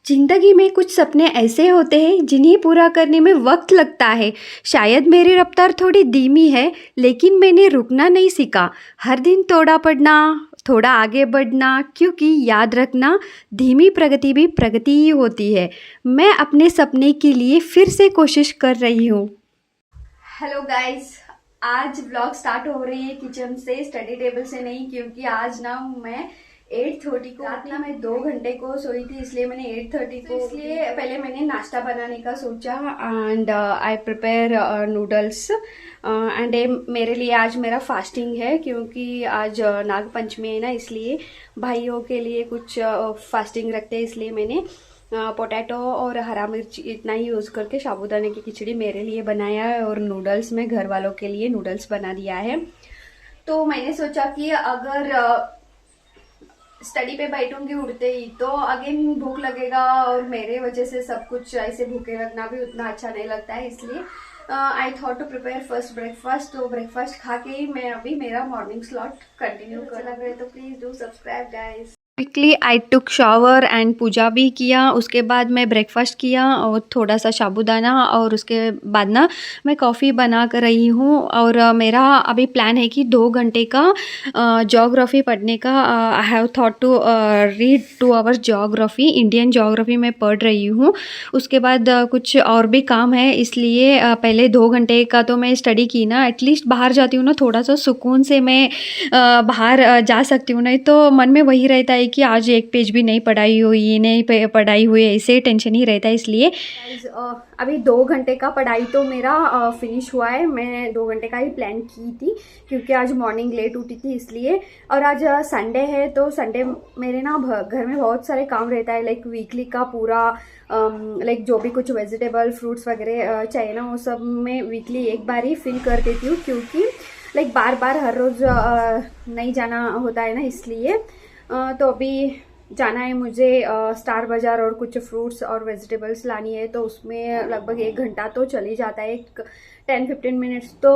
ज़िंदगी में कुछ सपने ऐसे होते हैं जिन्हें पूरा करने में वक्त लगता है। शायद मेरी रफ्तार थोड़ी धीमी है, लेकिन मैंने रुकना नहीं सीखा। हर दिन थोड़ा पढ़ना, थोड़ा आगे बढ़ना, क्योंकि याद रखना, धीमी प्रगति भी प्रगति ही होती है। मैं अपने सपने के लिए फिर से कोशिश कर रही हूँ। हेलो गाइस, आज व्लॉग स्टार्ट हो रही है किचन से, स्टडी टेबल से नहीं, क्योंकि आज ना मैं 8:30 को रात ना मैं 2 घंटे को सोई थी, इसलिए मैंने 8:30 को इसलिए पहले मैंने नाश्ता बनाने का सोचा and I prepare noodles and मेरे लिए आज मेरा फास्टिंग है, क्योंकि आज नाग पंचमी है ना, इसलिए भाइयों के लिए कुछ फास्टिंग रखते हैं। इसलिए मैंने पोटैटो और हरा मिर्च इतना ही यूज़ करके साबूदाने की खिचड़ी मेरे लिए बनाया है और नूडल्स में घर वालों के लिए नूडल्स बना दिया है। तो मैंने सोचा कि अगर स्टडी पे बैठूंगी उड़ते ही तो अगेन भूख लगेगा और मेरे वजह से सब कुछ ऐसे भूखे रखना भी उतना अच्छा नहीं लगता है, इसलिए I thought to prepare first breakfast. तो ब्रेकफास्ट खा के ही मैं अभी मेरा मॉर्निंग स्लॉट कंटिन्यू कर लग रहे, तो please do subscribe guys. Quickly I took shower and puja भी किया, उसके बाद मैं ब्रेकफास्ट किया और थोड़ा सा साबूदाना, और उसके बाद ना मैं कॉफ़ी बना कर रही हूँ। और मेरा अभी प्लान है कि 2 घंटे का ज्योग्राफी पढ़ने का। I have thought to read 2 hours geography, Indian geography मैं पढ़ रही हूँ। उसके बाद कुछ और भी काम है, इसलिए पहले 2 घंटे का तो मैं स्टडी की ना, एटलीस्ट बाहर जाती हूँ ना, थोड़ा सा सुकून से मैं बाहर जा सकती हूँ। नहीं तो मन में वही रहता है कि आज एक पेज भी नहीं पढ़ाई हुई, नहीं पढ़ाई हुई, ऐसे टेंशन ही रहता है। इसलिए अभी 2 घंटे का पढ़ाई तो मेरा फिनिश हुआ है। मैं 2 घंटे का ही प्लान की थी, क्योंकि आज मॉर्निंग लेट उठी थी इसलिए। और आज संडे है, तो संडे मेरे ना घर में बहुत सारे काम रहता है, लाइक वीकली का पूरा लाइक जो भी कुछ वेजिटेबल फ्रूट्स वगैरह चाहिए ना, वो सब मैं वीकली एक बार ही फिल कर देती हूँ, क्योंकि लाइक बार बार हर रोज़ नहीं जाना होता है ना, इसलिए। तो अभी जाना है मुझे स्टार बाज़ार और कुछ फ्रूट्स और वेजिटेबल्स लानी है, तो उसमें लगभग 1 घंटा तो चल ही जाता है। 10-15 मिनट्स तो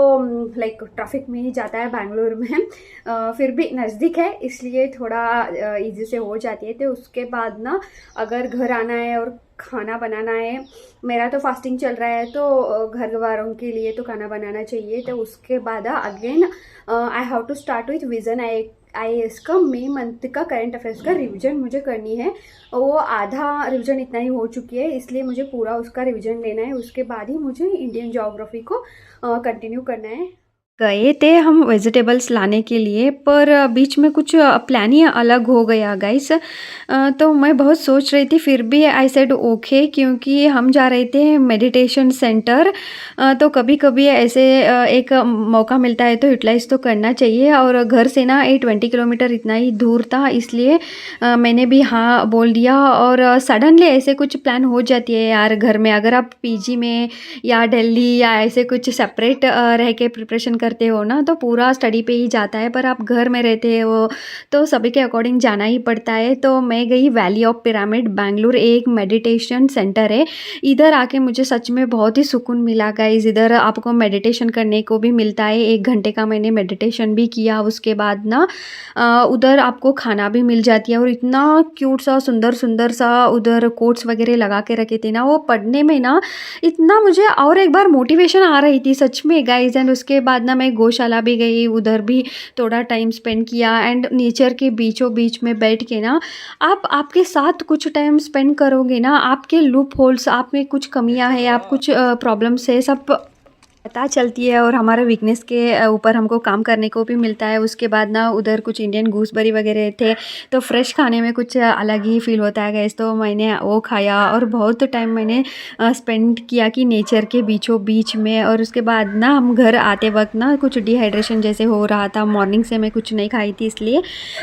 लाइक ट्रैफिक में ही जाता है बैंगलोर में। फिर भी नज़दीक है, इसलिए थोड़ा इजी से हो जाती है। तो उसके बाद ना अगर घर आना है और खाना बनाना है, मेरा तो फास्टिंग चल रहा है, तो घर वालों के लिए तो खाना बनाना चाहिए। तो उसके बाद again I have to start with vision IAS का मई मंथ का करंट अफेयर्स का रिवीजन मुझे करनी है। वो आधा रिवीजन इतना ही हो चुकी है, इसलिए मुझे पूरा उसका रिवीजन लेना है। उसके बाद ही मुझे इंडियन ज्योग्राफी को कंटिन्यू करना है। गए थे हम वेजिटेबल्स लाने के लिए, पर बीच में कुछ प्लान ही अलग हो गया गाइस। तो मैं बहुत सोच रही थी, फिर भी आई सेड ओके, क्योंकि हम जा रहे थे मेडिटेशन सेंटर। तो कभी कभी ऐसे एक मौका मिलता है तो यूटिलाइज़ तो करना चाहिए। और घर से ना 20 किलोमीटर इतना ही दूर था, इसलिए मैंने भी हाँ बोल दिया। और सडनली ऐसे कुछ प्लान हो जाती है यार घर में। अगर आप PG में या दिल्ली या ऐसे कुछ सेपरेट रह के प्रिपरेशन करते हो ना, तो पूरा स्टडी पे ही जाता है, पर आप घर में रहते हो तो सभी के अकॉर्डिंग जाना ही पड़ता है। तो मैं गई वैली ऑफ पिरामिड बैंगलोर, एक मेडिटेशन सेंटर है। इधर आके मुझे सच में बहुत ही सुकून मिला गाइस। इधर आपको मेडिटेशन करने को भी मिलता है, 1 घंटे का मैंने मेडिटेशन भी किया। उसके बाद ना उधर आपको खाना भी मिल जाती है, और इतना क्यूट सा सुंदर सुंदर सा उधर कोट्स वगैरह लगा के रखे थे ना, वो पढ़ने में ना इतना मुझे और एक बार मोटिवेशन आ रही थी सच में गाइज। एंड उसके बाद ना मैं गौशाला भी गई, उधर भी थोड़ा टाइम स्पेंड किया। एंड नेचर के बीचों बीच में बैठ के ना आप आपके साथ कुछ टाइम स्पेंड करोगे ना, आपके लूप होल्स, आप में कुछ कमियां है, आप कुछ प्रॉब्लम्स है, सब पता चलती है, और हमारे वीकनेस के ऊपर हमको काम करने को भी मिलता है। उसके बाद ना उधर कुछ इंडियन गूसबेरी वगैरह थे, तो फ्रेश खाने में कुछ अलग ही फील होता है गैस। तो मैंने वो खाया और बहुत टाइम मैंने स्पेंड किया कि नेचर के बीचों बीच में। और उसके बाद ना हम घर आते वक्त ना कुछ डिहाइड्रेशन जैसे हो रहा था, मॉर्निंग से मैं कुछ नहीं खाई थी, इसलिए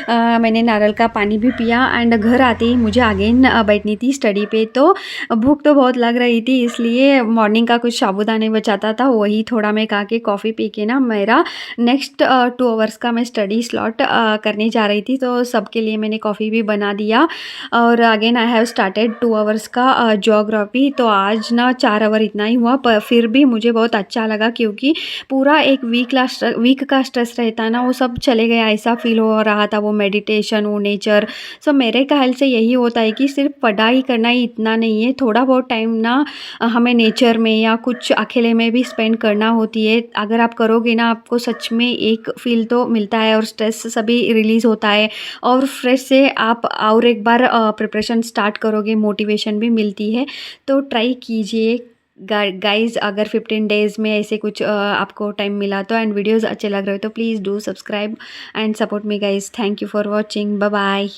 मैंने नारियल का पानी भी पिया। एंड घर आते ही मुझे अगेन बैठनी थी स्टडी पे, तो भूख तो बहुत लग रही थी, इसलिए मॉर्निंग का कुछ साबूदाने बचाता था वही थोड़ा मैं खा के कॉफ़ी पी के ना मेरा नेक्स्ट 2 आवर्स का मैं स्टडी स्लॉट करने जा रही थी, तो सबके लिए मैंने कॉफ़ी भी बना दिया। और again I have started 2 hours का ज्योग्राफी। तो आज ना 4 आवर इतना ही हुआ, पर फिर भी मुझे बहुत अच्छा लगा क्योंकि पूरा एक वीक का स्ट्रेस रहता है ना, वो सब चले गया, ऐसा फील हो रहा था। वो मेडिटेशन, वो नेचर, सो मेरे ख्याल से यही होता है कि सिर्फ पढ़ाई करना ही इतना नहीं है, थोड़ा बहुत टाइम ना हमें नेचर में या कुछ अकेले में भी स्पेंड करना होती है। अगर आप करोगे ना, आपको सच में एक फील तो मिलता है और स्ट्रेस सभी रिलीज़ होता है और फ्रेश से आप और एक बार प्रिपरेशन स्टार्ट करोगे, मोटिवेशन भी मिलती है। तो ट्राई कीजिए गाइज, अगर 15 डेज़ में ऐसे कुछ आपको टाइम मिला तो, एंड वीडियोज़ अच्छे लग रहे हो तो please do subscribe and support me guys. Thank you for watching, bye bye.